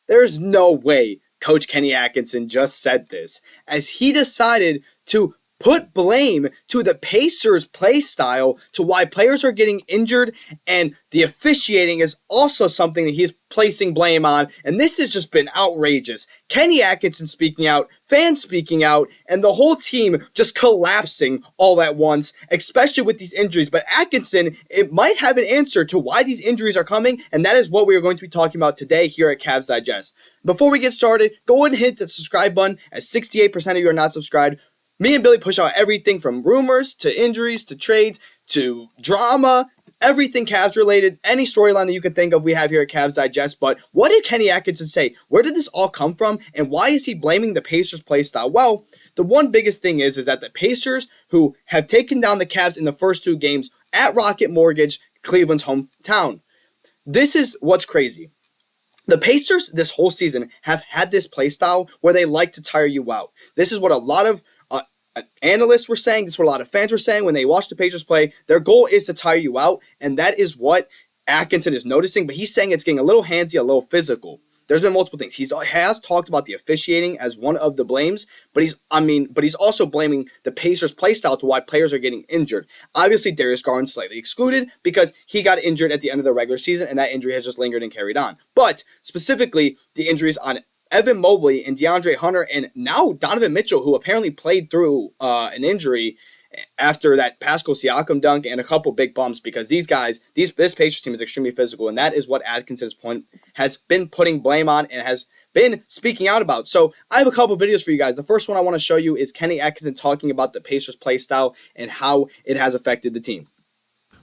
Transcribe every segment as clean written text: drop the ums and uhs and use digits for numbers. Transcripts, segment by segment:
There's no way Coach Kenny Atkinson just said this, as he decided to put blame to the Pacers' play style to why players are getting injured, and the officiating is also something that he's placing blame on, and this has just been outrageous. Kenny Atkinson speaking out, fans speaking out, and the whole team just collapsing all at once, especially with these injuries. But Atkinson, it might have an answer to why these injuries are coming, and that is what we are going to be talking about today here at Cavs Digest. Before we get started, go ahead and hit the subscribe button, as 68% of you are not subscribed. Me and Billy push out everything from rumors to injuries to trades to drama, everything Cavs related, any storyline that you can think of we have here at Cavs Digest. But what did Kenny Atkinson say? Where did this all come from? And why is he blaming the Pacers play style? Well, the one biggest thing is that the Pacers, who have taken down the Cavs in the first two games at Rocket Mortgage, Cleveland's hometown. This is what's crazy. The Pacers this whole season have had this play style where they like to tire you out. This is what a lot of analysts were saying. This is what a lot of fans were saying when they watched the Pacers play. Their goal is to tire you out, and that is what Atkinson is noticing, but he's saying it's getting a little handsy, a little physical. There's been multiple things. He has talked about the officiating as one of the blames, but he's also blaming the Pacers' play style to why players are getting injured. Obviously, Darius Garland slightly excluded because he got injured at the end of the regular season, and that injury has just lingered and carried on. But specifically, the injuries on Evan Mobley and DeAndre Hunter, and now Donovan Mitchell, who apparently played through an injury after that Pascal Siakam dunk and a couple big bumps, because these guys, this Pacers team is extremely physical, and that is what Atkinson's point has been putting blame on and has been speaking out about. So I have a couple videos for you guys. The first one I want to show you is Kenny Atkinson talking about the Pacers play style and how it has affected the team.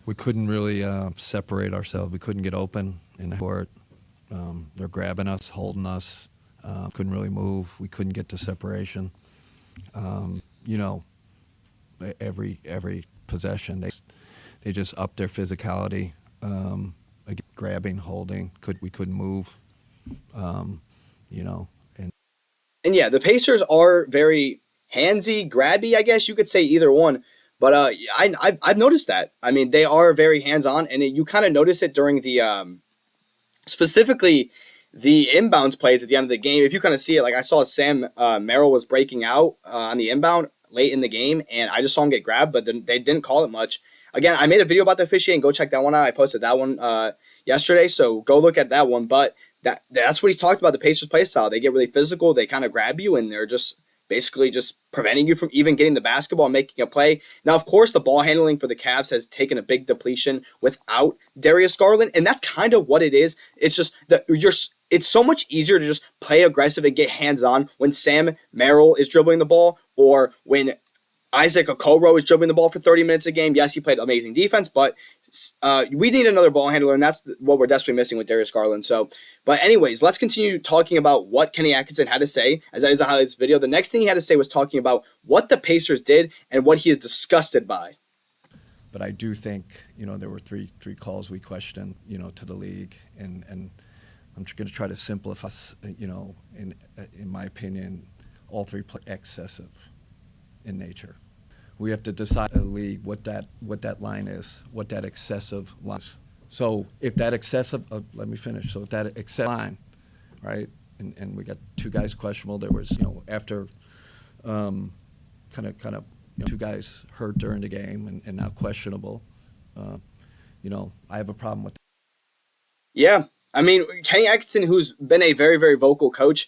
We couldn't really separate ourselves. We couldn't get open in the court. They're grabbing us, holding us. Couldn't really move. We couldn't get to separation. Every possession, they just upped their physicality, grabbing, holding. We couldn't move. And yeah, the Pacers are very handsy, grabby, I guess you could say either one. But I've noticed that. I mean, they are very hands-on, and you kind of notice it during the specifically the inbounds plays at the end of the game. If you kind of see it, like I saw Sam Merrill was breaking out on the inbound late in the game, and I just saw him get grabbed, but then they didn't call it much. Again, I made a video about the officiating. Go check that one out. I posted that one yesterday, so go look at that one. But that's what he's talked about, the Pacers play style. They get really physical. They kind of grab you, and they're just basically just preventing you from even getting the basketball and making a play. Now, of course, the ball handling for the Cavs has taken a big depletion without Darius Garland, and that's kind of what it is. It's just that it's so much easier to just play aggressive and get hands-on when Sam Merrill is dribbling the ball, or when Isaac Okoro is dribbling the ball for 30 minutes a game. Yes, he played amazing defense, but we need another ball handler, and that's what we're desperately missing with Darius Garland. But anyways, let's continue talking about what Kenny Atkinson had to say, as that is the highlight of this video. The next thing he had to say was talking about what the Pacers did and what he is disgusted by. But I do think, there were three calls we questioned, to the league, and I'm going to try to simplify, in my opinion, all three excessive in nature. We have to decide as a league what that line is, what that excessive line is. So if that excessive, let me finish. So if that excessive line, right, and we got two guys questionable. There was, after kind of two guys hurt during the game and now questionable. I have a problem with that. Yeah. I mean, Kenny Atkinson, who's been a very, very vocal coach,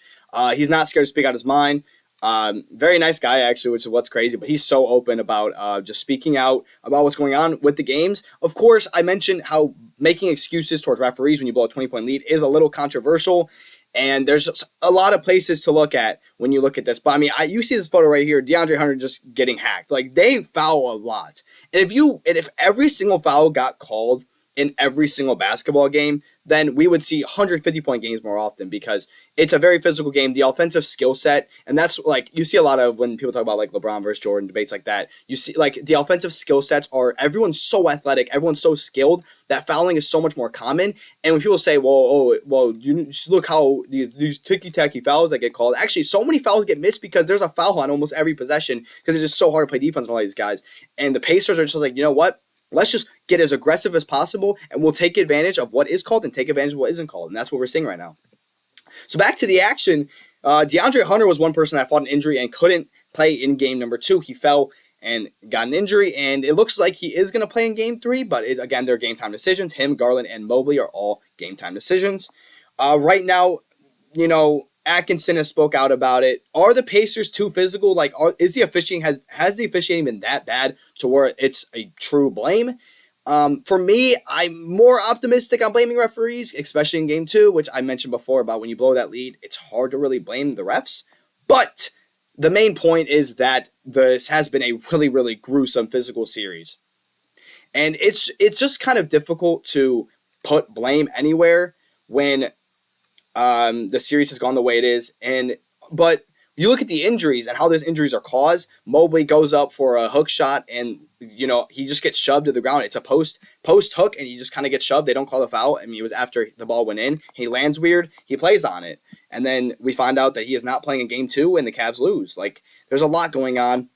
he's not scared to speak out his mind. Very nice guy, actually, which is what's crazy, but he's so open about just speaking out about what's going on with the games. Of course, I mentioned how making excuses towards referees when you blow a 20-point lead is a little controversial, and there's just a lot of places to look at when you look at this. But, I mean, you see this photo right here, DeAndre Hunter just getting hacked. Like, they foul a lot. And if every single foul got called in every single basketball game, then we would see 150-point games more often, because it's a very physical game. The offensive skill set, and that's like you see a lot of when people talk about like LeBron versus Jordan debates like that. You see like the offensive skill sets are, everyone's so athletic, everyone's so skilled that fouling is so much more common. And when people say, well, you look how these ticky-tacky fouls that get called, actually so many fouls get missed because there's a foul on almost every possession, because it's just so hard to play defense on all these guys. And the Pacers are just like, you know what? Let's just get as aggressive as possible, and we'll take advantage of what is called and take advantage of what isn't called. And that's what we're seeing right now. So back to the action. DeAndre Hunter was one person that fought an injury and couldn't play in game number 2. He fell and got an injury, and it looks like he is going to play in game 3, but again, they're game time decisions. Him, Garland, and Mobley are all game time decisions. Right now, Atkinson has spoke out about it. Are the Pacers too physical? Like, is the officiating has the officiating been that bad to where it's a true blame? For me, I'm more optimistic on blaming referees, especially in game 2, which I mentioned before about when you blow that lead, it's hard to really blame the refs. But the main point is that this has been a really, really gruesome physical series. And it's just kind of difficult to put blame anywhere when the series has gone the way it is. But you look at the injuries and how those injuries are caused. Mobley goes up for a hook shot and, he just gets shoved to the ground. It's a post hook and he just kind of gets shoved. They don't call the foul. I mean, it was after the ball went in. He lands weird. He plays on it. And then we find out that he is not playing in game 2 and the Cavs lose. Like, there's a lot going on.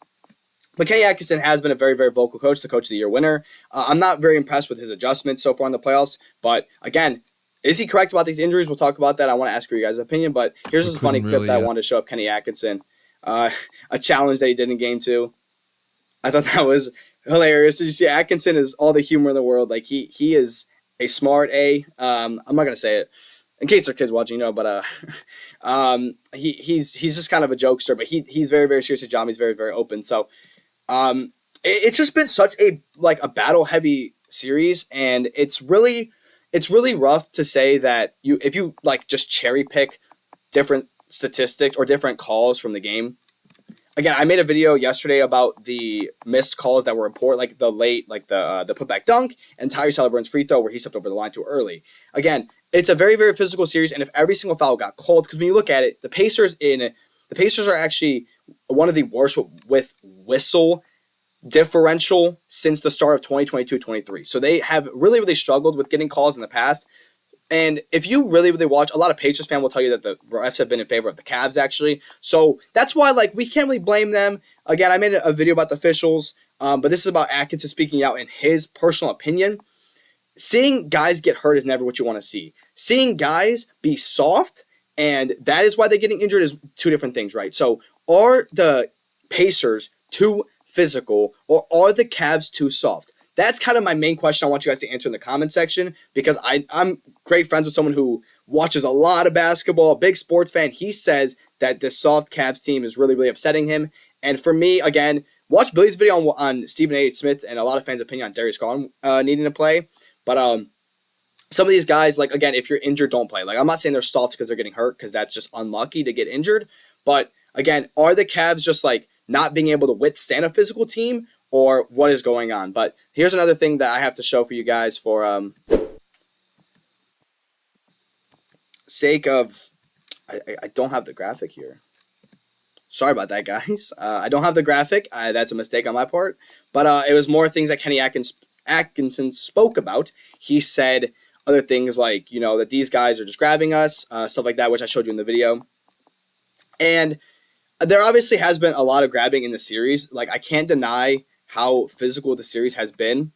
But Kenny Atkinson has been a very, very vocal coach, the Coach of the Year winner. I'm not very impressed with his adjustments so far in the playoffs. But again, is he correct about these injuries? We'll talk about that. I want to ask for you guys' opinion. But here's this funny clip that I wanted to show of Kenny Atkinson. A challenge that he did in game 2. I thought that was hilarious. Did you see Atkinson is all the humor in the world. Like he is a smart A. I'm not gonna say it in case there are kids watching, but he's just kind of a jokester, but he's very, very serious at job. He's very, very open. So it's just been such a battle heavy series, and it's really rough to say that if you just cherry pick different statistics or different calls from the game. Again, I made a video yesterday about the missed calls that were important, like the late, the putback dunk and Tyrese Halliburton's free throw where he stepped over the line too early. Again, it's a very, very physical series, and if every single foul got called, because when you look at it, the Pacers are actually one of the worst with whistle differential since the start of 2022-23. So they have really, really struggled with getting calls in the past. And if you really, really watch, a lot of Pacers fans will tell you that the refs have been in favor of the Cavs, actually. So that's why, we can't really blame them. Again, I made a video about the officials, but this is about Atkinson speaking out in his personal opinion. Seeing guys get hurt is never what you want to see. Seeing guys be soft, and that is why they're getting injured, is two different things, right? So are the Pacers too physical, or are the Cavs too soft? That's kind of my main question I want you guys to answer in the comment section, because I'm great friends with someone who watches a lot of basketball, a big sports fan. He says that this soft Cavs team is really, really upsetting him. And for me, again, watch Billy's video on Stephen A. Smith and a lot of fans' opinion on Darius Garland needing to play. But some of these guys, again, if you're injured, don't play. I'm not saying they're soft because they're getting hurt, because that's just unlucky to get injured. But again, are the Cavs just not being able to withstand a physical team, or what is going on? But here's another thing that I have to show for you guys for sake of, I don't have the graphic here. Sorry about that, guys. I don't have the graphic. That's a mistake on my part. But it was more things that Kenny Atkinson spoke about. He said other things that these guys are just grabbing us, stuff like that, which I showed you in the video. And there obviously has been a lot of grabbing in the series. I can't deny how physical the series has been.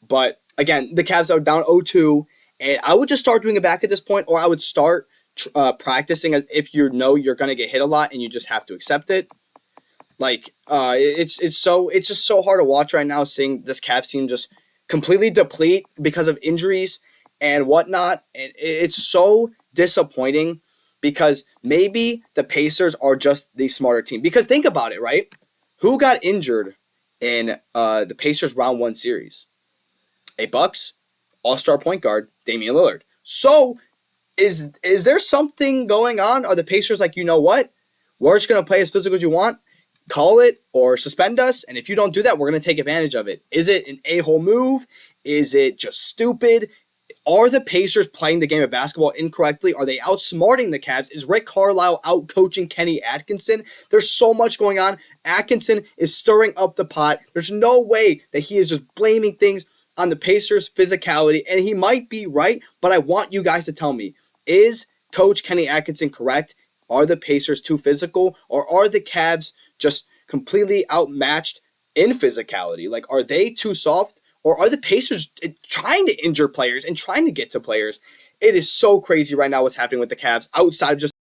But again, the Cavs are down 0-2, and I would just start doing it back at this point, or I would start practicing as if you're going to get hit a lot and you just have to accept it. It's just so hard to watch right now, seeing this Cavs team just completely deplete because of injuries and whatnot. And it's so disappointing, because maybe the Pacers are just the smarter team. Because think about it, right? Who got injured in the Pacers round 1 series? A Bucks all-star point guard, Damian Lillard. So is there something going on? Are the Pacers you know what? We're just going to play as physical as you want. Call it or suspend us. And if you don't do that, we're going to take advantage of it. Is it an a-hole move? Is it just stupid? Are the Pacers playing the game of basketball incorrectly? Are they outsmarting the Cavs? Is Rick Carlisle out-coaching Kenny Atkinson? There's so much going on. Atkinson is stirring up the pot. There's no way that he is just blaming things on the Pacers' physicality, and he might be right, but I want you guys to tell me, is Coach Kenny Atkinson correct? Are the Pacers too physical, or are the Cavs just completely outmatched in physicality? Are they too soft? Or are the Pacers trying to injure players and trying to get to players? It is so crazy right now what's happening with the Cavs outside of just